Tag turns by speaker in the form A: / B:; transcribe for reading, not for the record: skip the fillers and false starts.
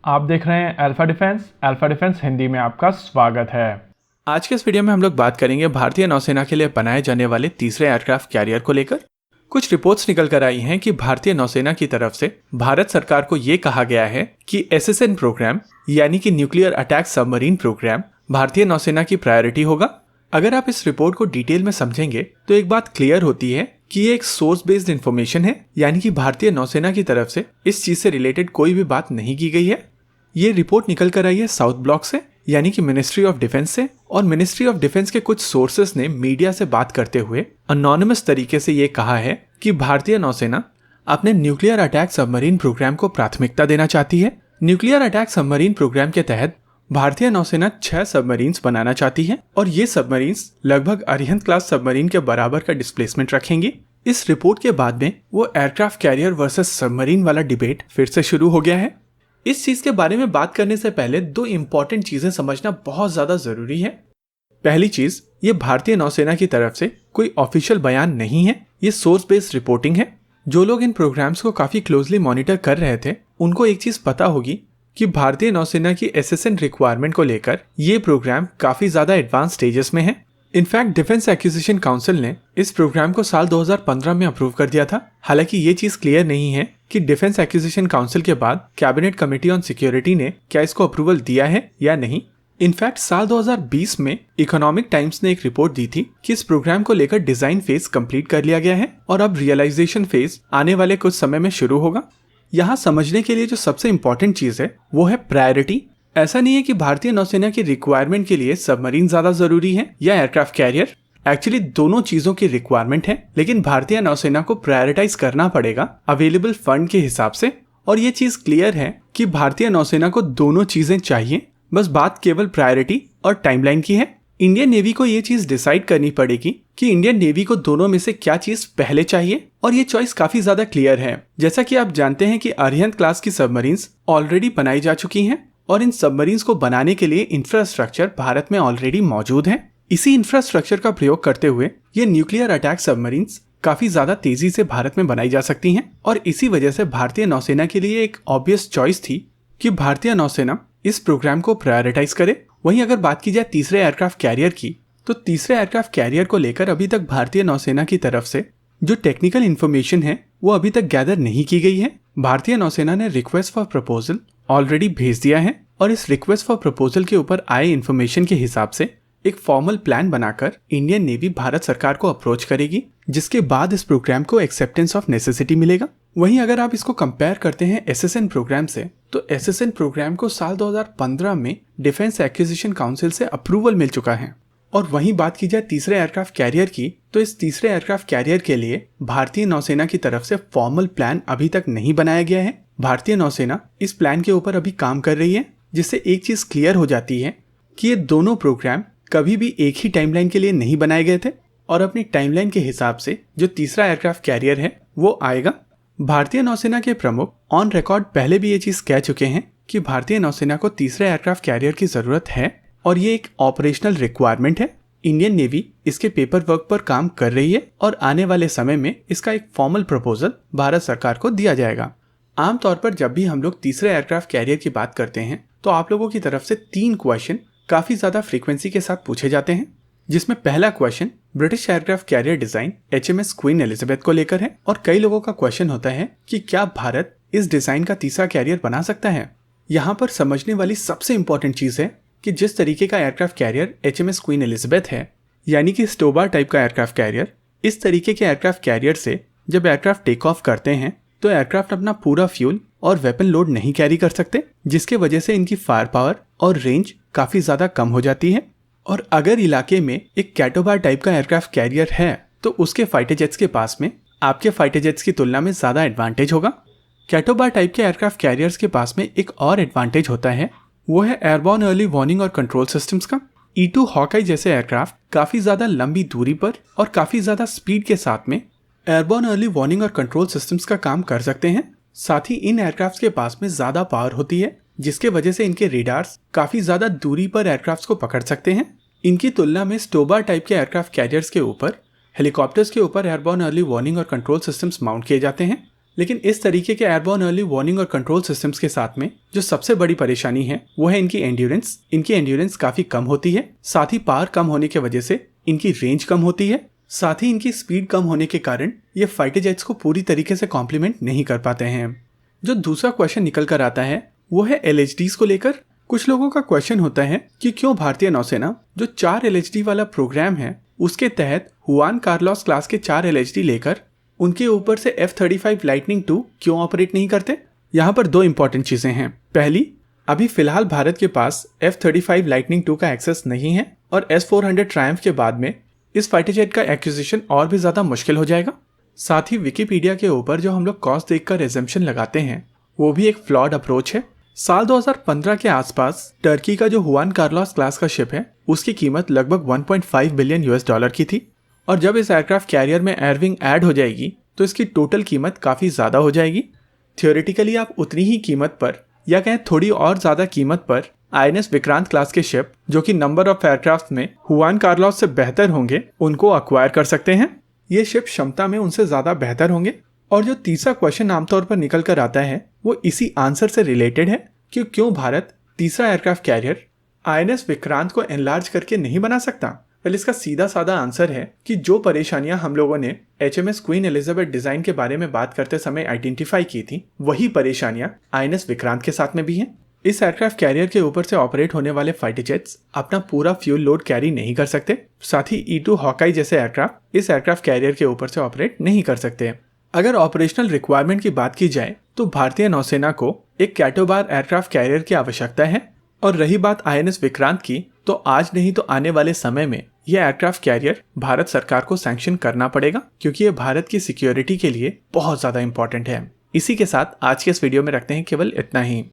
A: आप देख रहे हैं अल्फा डिफेंस हिंदी में आपका स्वागत है।
B: आज के इस वीडियो में हम लोग बात करेंगे भारतीय नौसेना के लिए बनाए जाने वाले तीसरे एयरक्राफ्ट कैरियर को लेकर। कुछ रिपोर्ट्स निकल कर आई हैं कि भारतीय नौसेना की तरफ से भारत सरकार को ये कहा गया है कि एसएसएन प्रोग्राम यानी कि न्यूक्लियर अटैक सबमरीन प्रोग्राम भारतीय नौसेना की प्रायोरिटी होगा। अगर आप इस रिपोर्ट को डिटेल में समझेंगे तो एक बात क्लियर होती है कि ये एक सोर्स बेस्ड इन्फॉर्मेशन है, यानी कि भारतीय नौसेना की तरफ से इस चीज से रिलेटेड कोई भी बात नहीं की गई है। ये रिपोर्ट निकल कर आई है साउथ ब्लॉक से, यानी कि मिनिस्ट्री ऑफ डिफेंस से, और मिनिस्ट्री ऑफ डिफेंस के कुछ सोर्सेस ने मीडिया से बात करते हुए अनोनिमस तरीके से ये कहा है कि भारतीय नौसेना अपने न्यूक्लियर अटैक सबमरीन प्रोग्राम को प्राथमिकता देना चाहती है। न्यूक्लियर अटैक सबमरीन प्रोग्राम के तहत भारतीय नौसेना 6 सबमरीन्स बनाना चाहती है और ये सबमरीन्स लगभग अरिहंत क्लास सबमरीन के बराबर का डिस्प्लेसमेंट रखेंगी। इस रिपोर्ट के बाद में वो एयरक्राफ्ट कैरियर वर्सेस सबमरीन वाला डिबेट फिर से शुरू हो गया है। इस चीज के बारे में बात करने से पहले 2 इंपॉर्टेंट चीजें समझना बहुत ज्यादा जरूरी है। पहली चीज, ये भारतीय नौसेना की तरफ से कोई ऑफिशियल बयान नहीं है, ये सोर्स बेस्ड रिपोर्टिंग है। जो लोग इन प्रोग्राम्स को काफी क्लोजली मॉनिटर कर रहे थे उनको एक चीज पता होगी कि भारतीय नौसेना की एसएसएन रिक्वायरमेंट को लेकर ये प्रोग्राम काफी ज्यादा एडवांस स्टेजेस में है। इनफैक्ट डिफेंस एक्विजिशन काउंसिल ने इस प्रोग्राम को साल 2015 में अप्रूव कर दिया था। हालांकि ये चीज क्लियर नहीं है कि डिफेंस एक्विजिशन काउंसिल के बाद कैबिनेट कमेटी ऑन सिक्योरिटी ने क्या इसको अप्रूवल दिया है या नहीं। इनफैक्ट साल 2020 में इकोनॉमिक टाइम्स ने एक रिपोर्ट दी थी कि इस प्रोग्राम को लेकर डिजाइन फेज कंप्लीट कर लिया गया है और अब रियलाइजेशन फेज आने वाले कुछ समय में शुरू होगा। यहाँ समझने के लिए जो सबसे इंपॉर्टेंट चीज है वो है प्रायोरिटी। ऐसा नहीं है कि भारतीय नौसेना की रिक्वायरमेंट के लिए सबमरीन ज्यादा जरूरी है या एयरक्राफ्ट कैरियर। एक्चुअली दोनों चीजों की रिक्वायरमेंट है, लेकिन भारतीय नौसेना को प्रायोरिटाइज करना पड़ेगा अवेलेबल फंड के हिसाब से। और ये चीज क्लियर है कि भारतीय नौसेना को दोनों चीजें चाहिए, बस बात केवल प्रायोरिटी और टाइमलाइन की है। इंडियन नेवी को ये चीज डिसाइड करनी पड़ेगी कि इंडियन नेवी को दोनों में से क्या चीज पहले चाहिए, और ये चॉइस काफी ज्यादा क्लियर है। जैसा कि आप जानते हैं कि अरिहंत क्लास की सबमरीन्स ऑलरेडी बनाई जा चुकी हैं और इन सबमरीन्स को बनाने के लिए इंफ्रास्ट्रक्चर भारत में ऑलरेडी मौजूद है। इसी इंफ्रास्ट्रक्चर का प्रयोग करते हुए ये न्यूक्लियर अटैक सबमरीन्स काफी ज्यादा तेजी से भारत में बनाई जा सकती हैं, और इसी वजह से भारतीय नौसेना के लिए एक ऑब्वियस चॉइस थी कि भारतीय नौसेना इस प्रोग्राम को प्रायोरिटाइज करे। वहीं अगर बात की जाए तीसरे एयरक्राफ्ट कैरियर की, तो तीसरे एयरक्राफ्ट कैरियर को लेकर अभी तक भारतीय नौसेना की तरफ से जो टेक्निकल इन्फॉर्मेशन है वो अभी तक गैदर नहीं की गई है। भारतीय नौसेना ने रिक्वेस्ट फॉर प्रपोजल ऑलरेडी भेज दिया है और इस रिक्वेस्ट फॉर प्रपोजल के ऊपर आए इन्फॉर्मेशन के हिसाब से एक फॉर्मल प्लान बनाकर इंडियन नेवी भारत सरकार को अप्रोच करेगी, जिसके बाद इस प्रोग्राम को एक्सेप्टेंस ऑफ नेसेसिटी मिलेगा। वहीं अगर आप इसको कंपेयर करते हैं एसएसएन प्रोग्राम से, तो एसएसएन प्रोग्राम को साल 2015 में डिफेंस एक्विजिशन काउंसिल से अप्रूवल मिल चुका है। और वहीं बात की जाए तीसरे एयरक्राफ्ट कैरियर की, तो इस तीसरे एयरक्राफ्ट कैरियर के लिए भारतीय नौसेना की तरफ से फॉर्मल प्लान अभी तक नहीं बनाया गया है। भारतीय नौसेना इस प्लान के ऊपर अभी काम कर रही है, जिससे एक चीज क्लियर हो जाती है कि ये दोनों प्रोग्राम कभी भी एक ही टाइमलाइन के लिए नहीं बनाए गए थे, और अपनी टाइमलाइन के हिसाब से जो तीसरा एयरक्राफ्ट कैरियर है वो आएगा। भारतीय नौसेना के प्रमुख ऑन रिकॉर्ड पहले भी ये चीज कह चुके हैं कि भारतीय नौसेना को तीसरे एयरक्राफ्ट कैरियर की जरूरत है और ये एक ऑपरेशनल रिक्वायरमेंट है। इंडियन नेवी इसके पेपर वर्क पर काम कर रही है और आने वाले समय में इसका एक फॉर्मल प्रपोजल भारत सरकार को दिया जाएगा। आमतौर पर जब भी हम लोग तीसरे एयरक्राफ्ट कैरियर की बात करते हैं तो आप लोगों की तरफ से 3 क्वेश्चन काफी ज्यादा फ्रीक्वेंसी के साथ पूछे जाते हैं, जिसमें पहला question British aircraft carrier design HMS queen Elizabeth को लेकर है। और कई लोगों का क्वेश्चन होता है कि क्या भारत इस डिजाइन का तीसरा कैरियर बना सकता है। यहाँ पर समझने वाली सबसे इंपॉर्टेंट चीज है कि जिस तरीके का aircraft carrier HMS queen Elizabeth है, यानी कि स्टोबार टाइप का एयरक्राफ्ट कैरियर, इस तरीके के एयरक्राफ्ट कैरियर से जब एयरक्राफ्ट टेक ऑफ करते हैं तो एयरक्राफ्ट अपना पूरा फ्यूल और वेपन लोड नहीं कैरी कर सकते, जिसके वजह से इनकी फायर पावर और रेंज काफी ज्यादा कम हो जाती है। और अगर इलाके में एक कैटोबार टाइप का एयरक्राफ्ट कैरियर है तो उसके फाइटर जेट्स के पास में आपके फाइटर जेट्स की तुलना में ज्यादा एडवांटेज होगा। कैटोबार टाइप के एयरक्राफ्ट कैरियर्स के पास में एक और एडवांटेज होता है, वो है एयरबॉर्न अर्ली वार्निंग और कंट्रोल सिस्टम्स का। E2 हॉकाई जैसे एयरक्राफ्ट काफी ज्यादा लंबी दूरी पर और काफी ज्यादा स्पीड के साथ में एयरबॉर्न अर्ली वार्निंग और कंट्रोल सिस्टम्स का काम कर सकते हैं। साथ ही इन एयरक्राफ्ट के पास में ज्यादा पावर होती है, जिसके वजह से इनके रेडार्स काफी ज्यादा दूरी पर एयरक्राफ्ट को पकड़ सकते हैं। इनकी तुलना में स्टोबार टाइप के एयरक्राफ्ट कैरियर्स के ऊपर हेलीकॉप्टर्स के ऊपर एयरबॉर्न अर्ली वार्निंग और कंट्रोल सिस्टम्स माउंट किए जाते हैं, लेकिन इस तरीके के एयरबोर्न अर्ली वार्निंग और कंट्रोल सिस्टम्स के साथ में जो सबसे बड़ी परेशानी है वो है इनकी एंड्योरेंस। इनकी एंड्योरेंस काफी कम होती है, साथ ही पावर कम होने की वजह से इनकी रेंज कम होती है, साथ ही इनकी स्पीड कम होने के कारण ये फाइटर जेट्स को पूरी तरीके से कॉम्प्लीमेंट नहीं कर पाते हैं। जो दूसरा क्वेश्चन निकल कर आता है वो है LHDs को लेकर। कुछ लोगों का क्वेश्चन होता है कि क्यों भारतीय नौसेना जो 4 LHD वाला प्रोग्राम है उसके तहत हुआन कार्लोस क्लास के 4 LHD लेकर उनके ऊपर से F-35 लाइटनिंग II क्यों ऑपरेट नहीं करते। यहाँ पर 2 इंपॉर्टेंट चीजें हैं। पहली, अभी फिलहाल भारत के पास F-35 लाइटनिंग II का एक्सेस नहीं है और S-400 ट्रायम्फ के बाद में इस फाइटर जेट का एक्विजिशन और भी ज्यादा मुश्किल हो जाएगा। साथ ही विकिपीडिया के ऊपर जो हम लोग कॉस्ट देखकर एजम्पशन लगाते हैं वो भी एक फ्लॉड अप्रोच है। साल 2015 के आसपास टर्की का जो हुआन कार्लोस क्लास का शिप है उसकी कीमत लगभग 1.5 बिलियन US डॉलर की थी और जब इस एयरक्राफ्ट कैरियर में एयरविंग ऐड हो जाएगी तो इसकी टोटल कीमत काफ़ी ज़्यादा हो जाएगी। थियोरेटिकली आप उतनी ही कीमत पर या कहें थोड़ी और ज़्यादा कीमत पर INS विक्रांत क्लास के शिप जो कि नंबर ऑफ एयरक्राफ्ट में हुआन कार्लोस से बेहतर होंगे उनको अक्वायर कर सकते हैं। ये शिप क्षमता में उनसे ज़्यादा बेहतर होंगे। और जो तीसरा क्वेश्चन आमतौर पर निकल कर आता है वो इसी आंसर से रिलेटेड है कि क्यों भारत तीसरा एयरक्राफ्ट कैरियर INS विक्रांत को एनलार्ज करके नहीं बना सकता। वेल, इसका सीधा साधा आंसर है कि जो परेशानियां हम लोगों ने HMS क्वीन एलिजाबेथ डिजाइन के बारे में बात करते समय आइडेंटिफाई की थी वही परेशानियां INS विक्रांत के साथ में भी हैं। इस एयरक्राफ्ट कैरियर के ऊपर से ऑपरेट होने वाले फाइटर जेट्स अपना पूरा फ्यूल लोड कैरी नहीं कर सकते। साथ ही E-2 हॉकाई जैसे एयरक्राफ्ट इस एयरक्राफ्ट कैरियर के ऊपर से ऑपरेट नहीं कर सकते। अगर ऑपरेशनल रिक्वायरमेंट की बात की जाए तो भारतीय नौसेना को एक कैटोबार एयरक्राफ्ट कैरियर की आवश्यकता है। और रही बात INS विक्रांत की, तो आज नहीं तो आने वाले समय में यह एयरक्राफ्ट कैरियर भारत सरकार को सैंक्शन करना पड़ेगा क्योंकि ये भारत की सिक्योरिटी के लिए बहुत ज्यादा इंपॉर्टेंट है। इसी के साथ आज के इस वीडियो में रखते हैं केवल इतना ही।